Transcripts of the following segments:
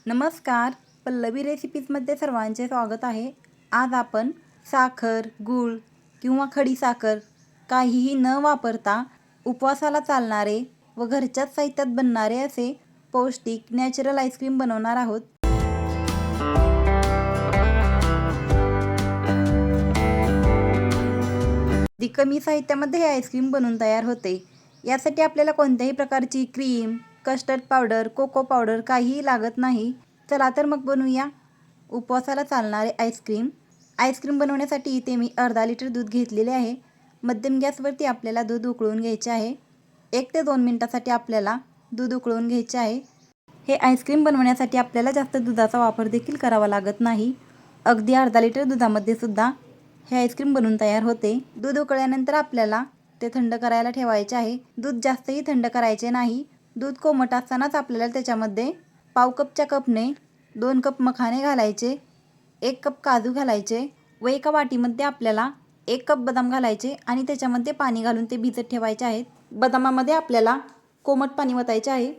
नमस्कार, पल्लवी रेसिपीजमध्ये सर्वांचे स्वागत आहे। आज आपण साखर, गूळ किंवा खडी साखर काहीही न वापरता उपवासाला चालणारे व घरच्याच साहित्यात बनणारे असे पौष्टिक नॅचरल आईस्क्रीम बनवणार आहोत। अगदी कमी साहित्यामध्ये हे आईस्क्रीम बनवून तयार होते। यासाठी आपल्याला कोणत्याही प्रकारची cream, custard powder, cocoa powder काहीही लागत नाही। चला तर मग बनवूया उपवासाला चालणारे आईस्क्रीम बनवण्यासाठी इथे मी अर्धा लिटर दूध घेतलेले आहे। मध्यम गॅसवरती आपल्याला दूध उकळून घ्यायचे आहे। 1 ते 2 मिनिटांसाठी आपल्याला दूध उकळून घ्यायचे आहे। हे आईस्क्रीम बनवण्यासाठी आपल्याला जास्त दुधाचा वापर देखील करावा लागत नाही। अगदी अर्धा लिटर दुधामध्ये सुद्धा हे आईस्क्रीम बनवून तयार होते। दूध उकळल्यानंतर आपल्याला ते थंड करायला ठेवायचे आहे। दूध जास्तही थंड करायचे नाही। दूध कोमट असतानाच आपल्याला त्याच्यामध्ये पाव कपच्या कपने 2 कप मखाने घालायचे, 1 कप काजू घालायचे व एका वाटीमध्ये आपल्याला 1 कप बदाम घालायचे आणि त्याच्यामध्ये पाणी घालून ते भिजत ठेवायचे आहेत। बदामामध्ये आपल्याला कोमट पाणी ओतायचे आहे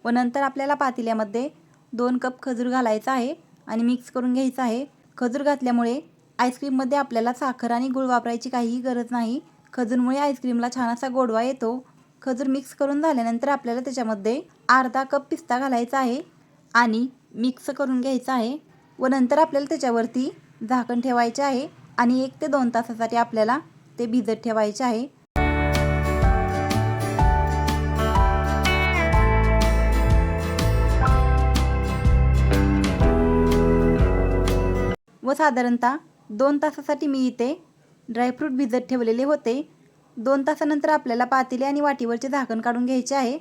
व नंतर आपल्याला पातेल्यामध्ये 2 कप खजूर घालायचा आहे आणि मिक्स करून घ्यायचा आहे। खजूर घातल्यामुळे आईस्क्रीममध्ये आपल्याला साखर आणि गूळ वापरायची काहीही गरज नाही। खजूरमुळे आईस्क्रीमला छान असा गोडवा येतो। खजूर मिक्स करून झाल्यानंतर आपल्याला त्याच्यामध्ये अर्धा कप पिस्ता घालायचा आहे आणि मिक्स करून घ्यायचा आहे व नंतर आपल्याला त्याच्यावरती झाकण ठेवायचे आहे आणि 1 ते 2 तासासाठी आपल्याला ते भिजत ठेवायचे आहे। व साधारणतः 2 तासासाठी मी इथे ड्रायफ्रूट भिजत ठेवलेले होते। 2 तासानंतर आपल्याला पातेले आणि वाटीवरचे झाकण काढून घ्यायचे आहे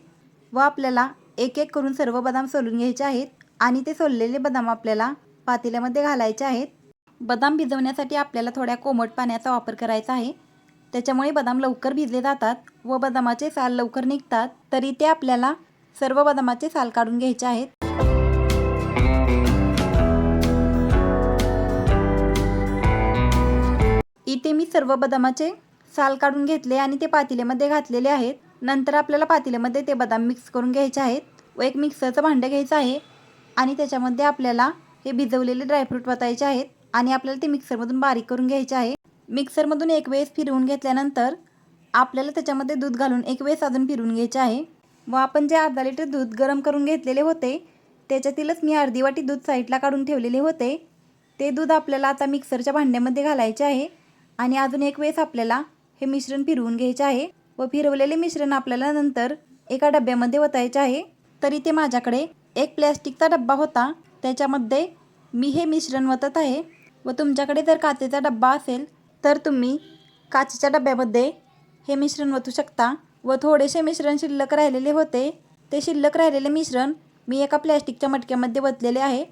व आपल्याला एक एक करून सर्व बदाम सोलून घ्यायचे आहेत आणि ते सोललेले बदाम आपल्याला पातेल्यामध्ये घालायचे आहेत। बदाम भिजवण्यासाठी आपल्याला थोड्या कोमट पाण्याचा वापर करायचा आहे। त्याच्यामुळे बदाम लवकर भिजले जातात व बदामाचे साल लवकर निघतात। तरी ते आपल्याला सर्व बदामाचे साल काढून घ्यायचे आहेत। इथे मी सर्व बदामाचे साल काढून घेतले आणि ते पातेल्यामध्ये घातलेले आहेत। नंतर आपल्याला पातेल्यामध्ये ते बदाम मिक्स करून घ्यायचे आहेत व एक मिक्सरचं भांडं घ्यायचं आहे आणि त्याच्यामध्ये आपल्याला हे भिजवलेले ड्रायफ्रूट वतायचे आहेत आणि आपल्याला ते मिक्सरमधून बारीक करून घ्यायचे आहे। मिक्सरमधून एक वेळेस फिरवून घेतल्यानंतर आपल्याला त्याच्यामध्ये दूध घालून एक वेळेस अजून फिरवून घ्यायचे आहे व आपण जे अर्धा लिटर दूध गरम करून घेतलेले होते त्याच्यातीलच मी अर्धी वाटी दूध साईडला काढून ठेवलेले होते। ते दूध आपल्याला आता मिक्सरच्या भांड्यामध्ये घालायचे आहे आणि अजून एक वेळेस आपल्याला हे मिश्रण फिरवून घ्यायचे आहे व फिरवलेले मिश्रण आपल्याला नंतर एका डब्यामध्ये ओतायचे आहे। तर इथे माझ्याकडे एक प्लॅस्टिकचा डब्बा होता, त्याच्यामध्ये मी हे मिश्रण ओतत आहे व तुमच्याकडे जर काचेचा डब्बा असेल तर तुम्ही काचेच्या डब्यामध्ये हे मिश्रण ओतू शकता। व थोडेसे मिश्रण शिल्लक राहिलेले होते, ते शिल्लक राहिलेले मिश्रण मी एका प्लॅस्टिकच्या मटक्यामध्ये ओतलेले आहे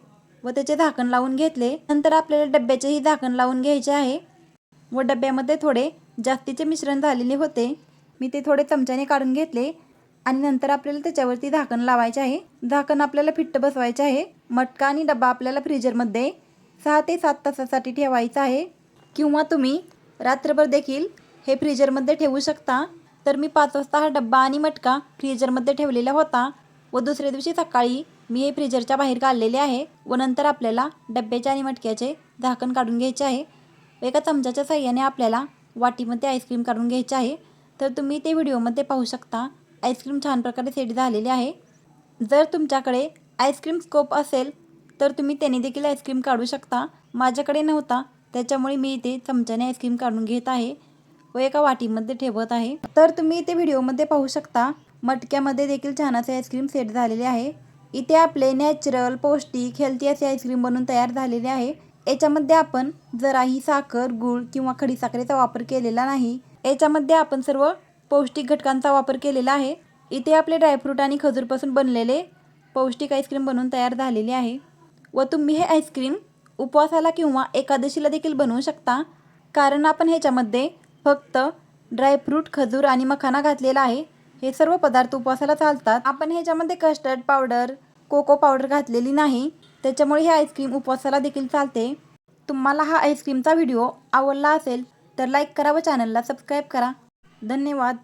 व त्याचे झाकण लावून घेतले। नंतर आपल्याला डब्याचेही झाकण लावून घ्यायचे आहे व डब्यामध्ये थोडे जास्तीचे मिश्रण झालेले होते, मी ते थोडे चमच्याने काढून घेतले आणि नंतर आपल्याला त्याच्यावरती झाकण लावायचे आहे। झाकण आपल्याला फिट्ट बसवायचे आहे। मटका आणि डब्बा आपल्याला फ्रीजरमध्ये 6 ते 7 तासासाठी ठेवायचा आहे किंवा तुम्ही रात्रभर देखील हे फ्रीजरमध्ये ठेवू शकता। तर मी 5 वाजता हा डब्बा आणि मटका फ्रीजरमध्ये ठेवलेला होता व दुसऱ्या दिवशी सकाळी मी हे फ्रीजरच्या बाहेर काढलेले आहे व नंतर आपल्याला डब्याचे आणि मटक्याचे झाकण काढून घ्यायचे आहे। एका चमच्याच्या साहाय्याने आपल्याला वाटीमध्ये आईस्क्रीम काढून घ्यायचे आहे। तर तुम्ही ते व्हिडिओमध्ये पाहू शकता, आईस्क्रीम छान प्रकारे सेट झालेले आहे। जर तुमच्याकडे आईस्क्रीम स्कोप असेल तर तुम्ही त्याने देखील आईस्क्रीम काढू शकता। माझ्याकडे नव्हता त्याच्यामुळे मी इथे चमच्याने आईस्क्रीम काढून घेत आहे व एका वाटीमध्ये ठेवत आहे। तर तुम्ही इथे व्हिडिओमध्ये पाहू शकता, मटक्यामध्ये देखील छान असे आईस्क्रीम सेट झालेले आहे। इथे आपले नॅचरल, पौष्टिक, हेल्थी असे आईस्क्रीम बनवून तयार झालेले आहे। याच्यामध्ये आपण जराही साखर, गूळ किंवा खडी साखरेचा वापर केलेला नाही। याच्यामध्ये आपण सर्व पौष्टिक घटकांचा वापर केलेला आहे। इथे आपले ड्रायफ्रूट आणि खजूरपासून बनलेले पौष्टिक आईस्क्रीम बनवून तयार झालेले आहे व तुम्ही हे आईस्क्रीम उपवासाला किंवा एकादशीला देखील बनवू शकता, कारण आपण ह्याच्यामध्ये फक्त ड्रायफ्रूट, खजूर आणि मखाना घातलेला आहे। हे सर्व पदार्थ उपवासाला चालतात। आपण ह्याच्यामध्ये कस्टर्ड पावडर, कोको पावडर घातलेली नाही, त्याच्यामुळे हे आईस्क्रीम उपवासाला देखील चालते। तुम्हाला हा आईस्क्रीमचा व्हिडिओ आवडला असेल तर लाईक करा व चॅनलला सबस्क्राईब करा। धन्यवाद।